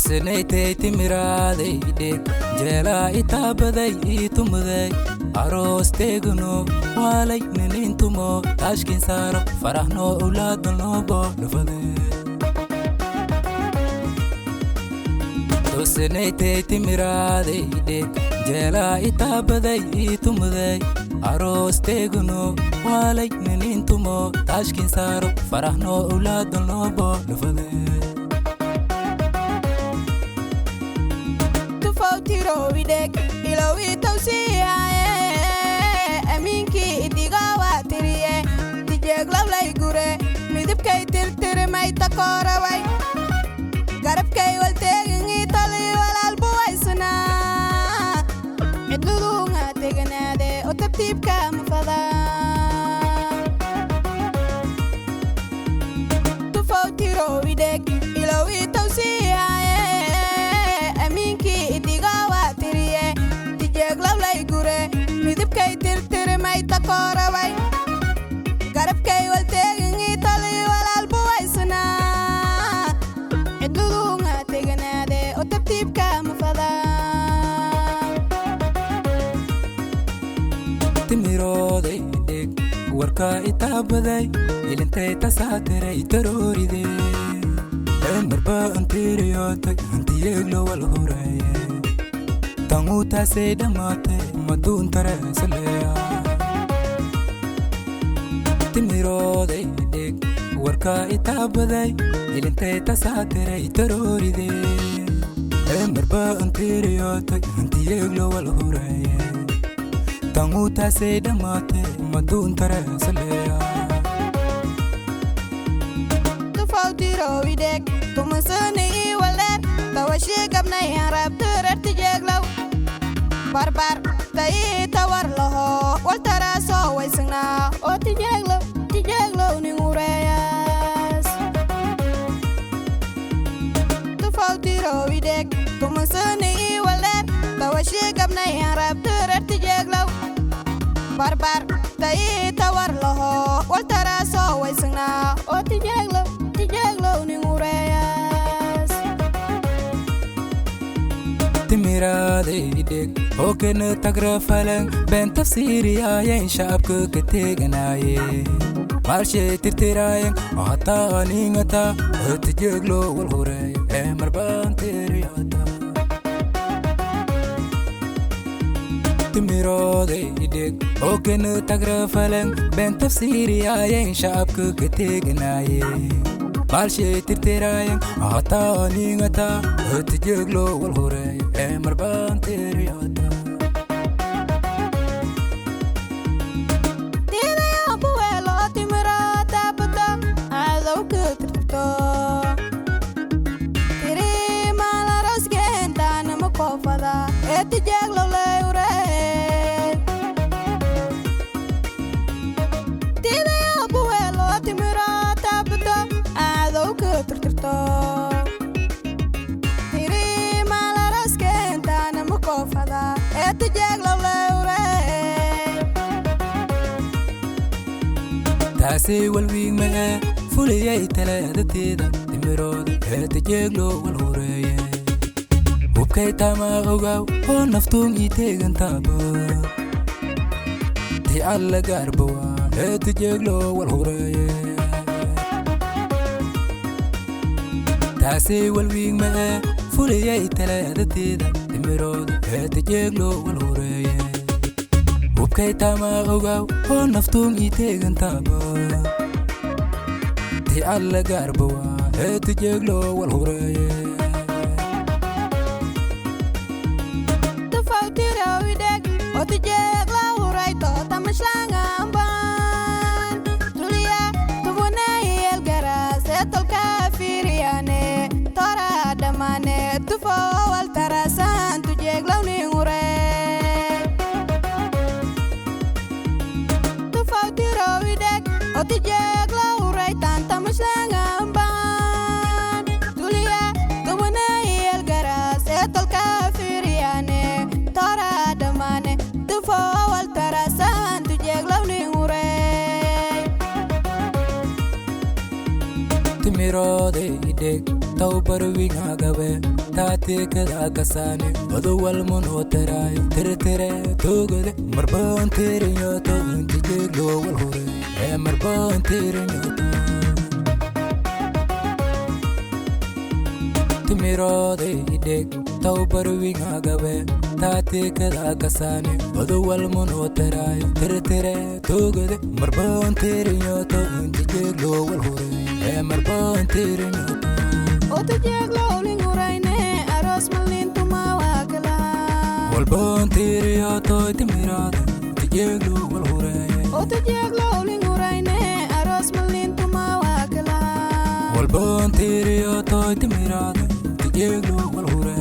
Tusinaytay Timeroodey Idheeg jeelaa itaabaday iitumuday aroosteegano waalay ninintumo taashkin saaro farahno ulaadano boodhufade Tusinaytay Timeroodey Idheeg jeelaa itaabaday iitumuday aroosteegano waalay ninintumo taashkin saaro farahno ulaadano boodhufade Tijeeglow ilawi tawsiyaye aminki idiga watiriye Tijeeglow lay gure midibkay tirtirmay takoraway garabkay walteegin tali walal buwaysna cidludunga teganaade oo tabtiibka mafada Tijeeglow ilawi tawsiyaye Tijeeglow lay gure midibkay tirtirmay takoraway garabkay walteegin tali walal buwaysna cidludunga teganaade oo tabtiibka mafada Timeroodey Idheeg warka itaabaday ilintay tasaatiray tarooride marba antiriyotay Tijeeglow wal horeeye tanguta say dhammaatay maduun tareesaleeya Timeroodey Idheeg warka itaabaday ilintay tasaatiray tarooride marba antiriyotay Tijeeglow wal horeeye tanguta say dhammaatay maduun tareesaleeya Tijeeglow Idheeg tumasani walad tawashi gabnay rabtur Tijeeglow barbar tay tawar laho wal taraso waysna oo Tijeeglow ni urayas Tijeeglow Idheeg tumasani walad tawashi gabnay rabtur Tijeeglow barbar tay tawar laho wal taraso waysna oo Tijeeglow ni urayas Timeroodey Idheeg oo kana tagrafalan been tafsiiriyaayeen shacabka ka teeganaye marshay tirtiraayeen oo hataa aningata oo Tijeeglow wal horeeye marbaan tiriyota Timeroodey Idheeg oo kana tagrafalan been tafsiiriyaayeen shacabka ka teeganaye marshay tirtiraayeen oo hataa aningata oo Tijeeglow wal horeeye marbaan tiriyota Tijeeglow lay urayay Tidayo buwelo Timeroodey abdo adow ka tirtirto Tiri malaraskentana makofada Tijeeglow lay urayay taasi walwiigma fuliyay talaadateeda Timeroodey Tijeeglow wal horeeye hubkay tama ogaw oo naftuun ii teegantaaba ti alla gaarbawa Tijeeglow wal horeeye taasi walwiigma fuliyay talaadateeda Timeroodey Tijeeglow wal horeeye hubkay tama ogaw oo naftuun ii teegantaaba ti alla gaarbawa Tijeeglow wal horeeye Tijeeglow urayto tamashangamban tuliya tubunayel garas etolka firiyane tora damane tufo wal tarasan Tijeeglow ni uray Tijeeglow Idheeg Tijeeglow uraytan tamashangamban tuliya tubunayel garas etolka firiyane tora damane wal tarasan Tijeeglow ni uray Timeroodey Idheeg taw barwinga gabe taate kada kasane odowal mono terayo tere togade marbon teriyo to Tijeeglow wal hore marbon teriyo Timeroodey Idheeg taw barwinga gabe taate kada kasane odowal mono terayo tere togade marbon teriyo to Tijeeglow wal hore marbon teriyo Tijeeglow lingurayne aros malintuma wakala walbon teriyo to Timeroodey Tijeeglow wal hore Tijeeglow lingurayne aros malintuma wakala walbon teriyo to Timeroodey Tijeeglow wal hore